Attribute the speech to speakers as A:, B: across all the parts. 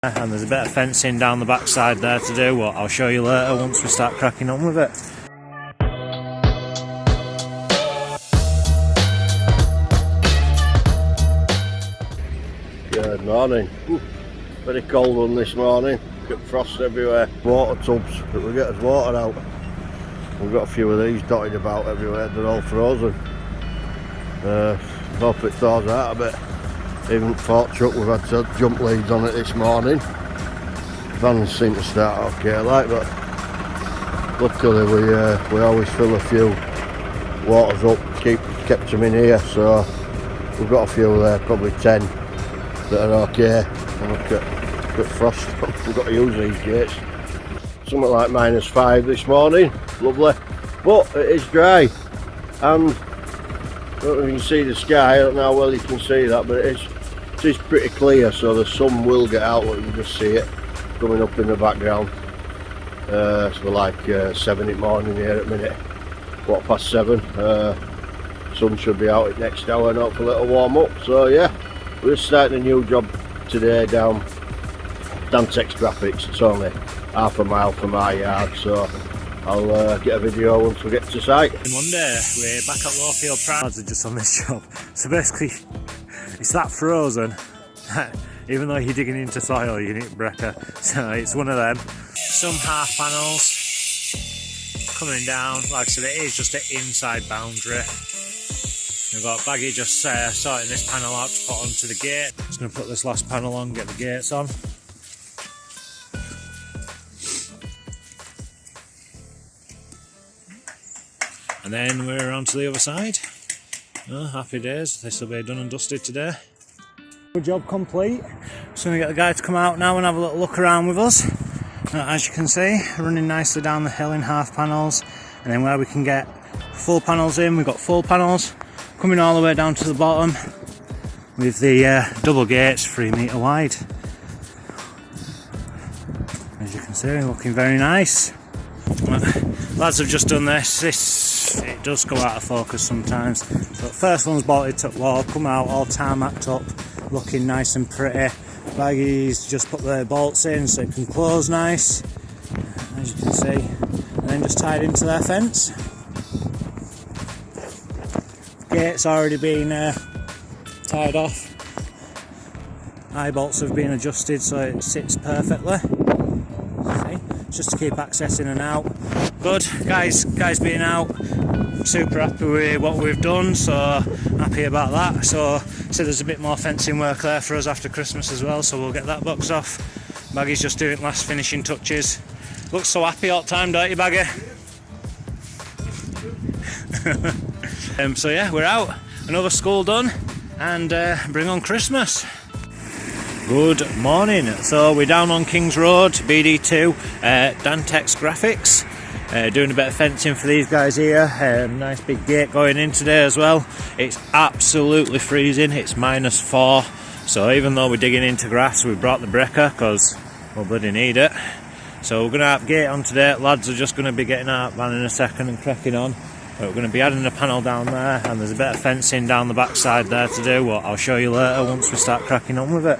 A: And there's a bit of fencing down the backside there to do, what I'll show you later once we start cracking on with it.
B: Good morning. Very cold one this morning. Got frost everywhere. Water tubs that we get us water out. We've got a few of these dotted about everywhere. They're all frozen. Hope it thaws out a bit. Even fork truck, we've had to jump leads on it this morning. Vans seem to start okay, like, but luckily we always fill a few waters up, kept them in here, so we've got a few there, probably 10 that are okay. And look at frost. We've got to use these gates. Something like -5 this morning, lovely, but it is dry, and I don't know if you can see the sky. I don't know how well you can see that, but it is pretty clear, so the sun will get out. Look, you just see it coming up in the background. So we're like 7 in the morning here at minute, 7:15. Sun should be out next hour, and hopefully it'll warm up. So yeah, we're starting a new job today down Dantex Graphics. It's only half a mile from our yard, so I'll get a video once we get to site.
A: Monday, we're back at Lowfield Prime. Just on this job. So basically, it's that frozen. Even though you're digging into soil, you need a breaker. So it's one of them. Some half panels coming down. Like I said, it is just an inside boundary. We've got Baggy just sorting this panel out to put onto the gate. Just going to put this last panel on, get the gates on. And then we're on to the other side. Oh, happy days, this will be done and dusted today. Good job complete. So we get the guy to come out now and have a little look around with us. As you can see, running nicely down the hill in half panels. And then where we can get full panels in, we've got full panels coming all the way down to the bottom with the double gates 3 metre wide. As you can see, looking very nice. Lads have just done this. It does go out of focus sometimes. So first one's bolted to the wall, come out all tarmacked up, looking nice and pretty. Baggy's just put the bolts in so it can close nice, as you can see, and then just tied into their fence. Gate's already been tied off. Eye bolts have been adjusted so it sits perfectly. See? Just to keep access in and out. Good, guys being out, super happy with what we've done, so happy about that. So there's a bit more fencing work there for us after Christmas as well, so we'll get that box off. Baggy's just doing last finishing touches. Looks so happy all the time, don't you, Baggy? So yeah, we're out, another school done, and bring on Christmas. Good morning. So we're down on Kings Road, BD2, Dantex Graphics. Doing a bit of fencing for these guys here. Nice big gate going in today as well. It's absolutely freezing, it's -4. So even though we're digging into grass, we brought the breaker because we'll bloody need it. So we're going to have gate on today. Lads are just going to be getting out van in a second and cracking on. But we're going to be adding a panel down there, and there's a bit of fencing down the backside there to do, what I'll show you later once we start cracking on with it.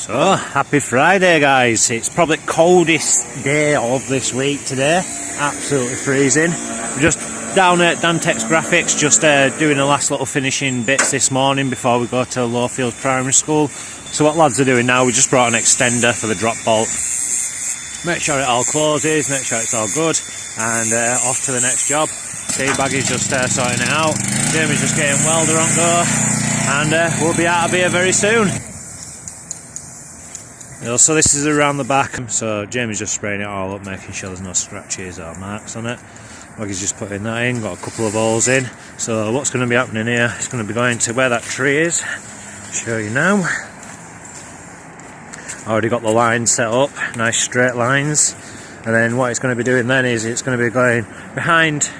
A: So, happy Friday guys. It's probably coldest day of this week today. Absolutely freezing. We're just down at Dantex Graphics, just doing the last little finishing bits this morning before we go to Lowfield Primary School. So what lads are doing now, we just brought an extender for the drop bolt. Make sure it all closes, make sure it's all good, and off to the next job. Baggy's just sorting it out. Jamie's just getting welder on go, and we'll be out of here very soon. So this is around the back, so Jamie's just spraying it all up, making sure there's no scratches or marks on it. Baggy's just putting that in, got a couple of holes in. So what's going to be happening here, it's going to be going to where that tree is. I'll show you now. Already got the lines set up, nice straight lines. And then what it's going to be doing then is it's going to be going behind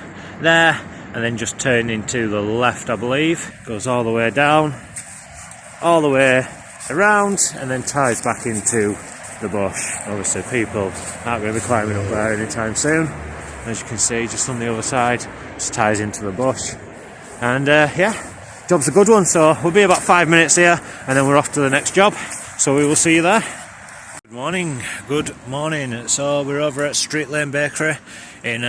A: there and then just turning to the left, I believe. Goes all the way down, all the way around, and then ties back into the bush. Obviously people aren't going to be climbing up there anytime soon. As you can see, just on the other side, just ties into the bush. And yeah, job's a good one. So we'll be about 5 minutes here and then we're off to the next job. So we will see you there. Good morning, good morning. So we're over at Street Lane Bakery in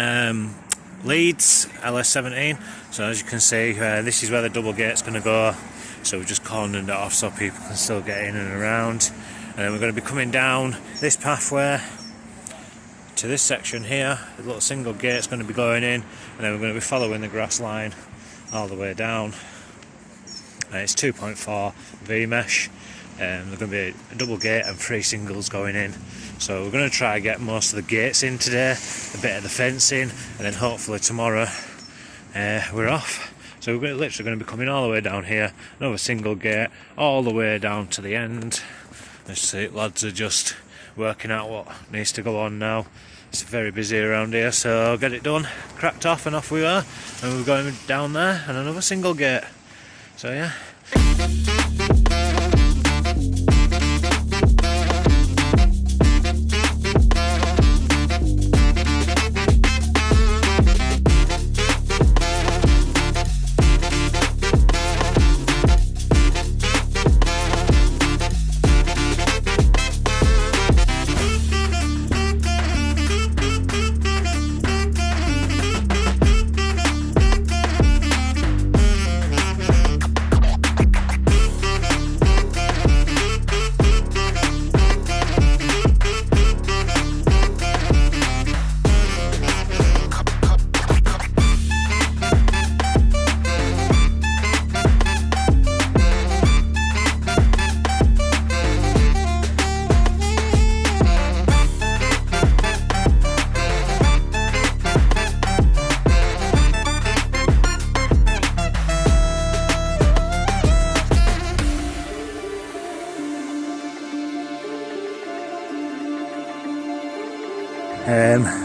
A: Leeds, LS17. So as you can see, this is where the double gate's going to go. So we've just cordoned it off so people can still get in and around. And then we're going to be coming down this pathway to this section here. The little single gate's going to be going in, and then we're going to be following the grass line all the way down. It's 2.4 Vmesh. There's going to be a double gate and 3 singles going in. So we're going to try and get most of the gates in today, a bit of the fencing, and then hopefully tomorrow we're off. So we're literally going to be coming all the way down here, another single gate, all the way down to the end. Let's see, lads are just working out what needs to go on now. It's very busy around here, so I'll get it done, cracked off, and off we are. And we're going down there, and another single gate. So yeah.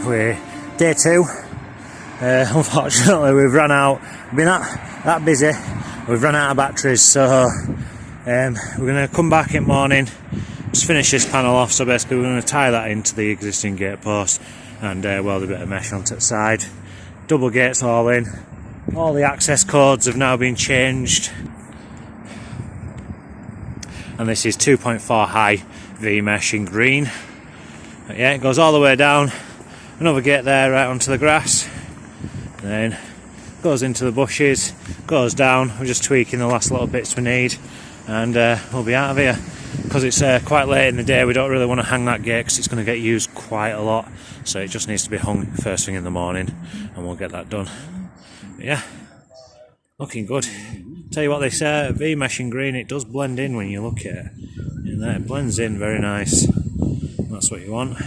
A: We're day 2. Unfortunately we've run out. We've been that busy, we've run out of batteries, so we're going to come back in the morning, just finish this panel off. So basically we're going to tie that into the existing gate post and weld a bit of mesh onto the side. Double gates all in, all the access codes have now been changed, and this is 2.4 high Vmesh in green. But yeah, it goes all the way down, another gate there right onto the grass, and then goes into the bushes, goes down. We're just tweaking the last little bits we need, and we'll be out of here. Because it's quite late in the day, we don't really want to hang that gate because it's going to get used quite a lot, so it just needs to be hung first thing in the morning, and we'll get that done. But yeah, looking good. Tell you what, this Vmesh in green, it does blend in when you look at it. In there, it blends in very nice. That's what you want.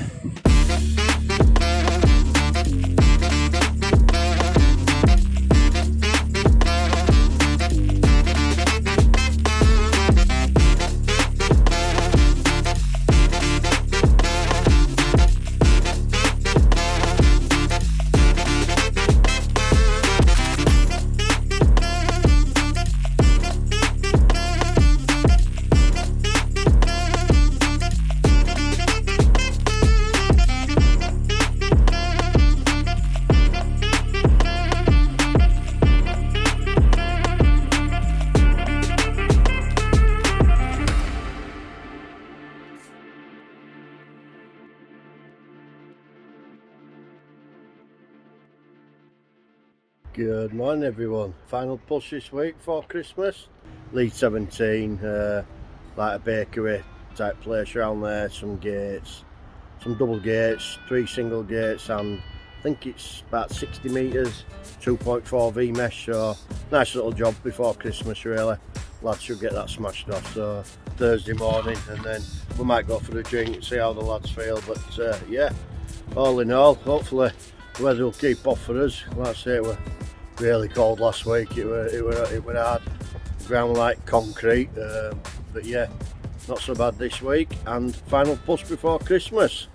B: Good morning everyone. Final push this week for Christmas. Lead 17, like a bakery type place around there, some gates, some double gates, 3 single gates, and I think it's about 60 metres, 2.4 Vmesh, so nice little job before Christmas really. Lads should get that smashed off, so Thursday morning, and then we might go for a drink and see how the lads feel, but yeah, all in all, hopefully the weather will keep off for us. Like I say, it were really cold last week, it were hard, ground like concrete, but yeah, not so bad this week, and final push before Christmas.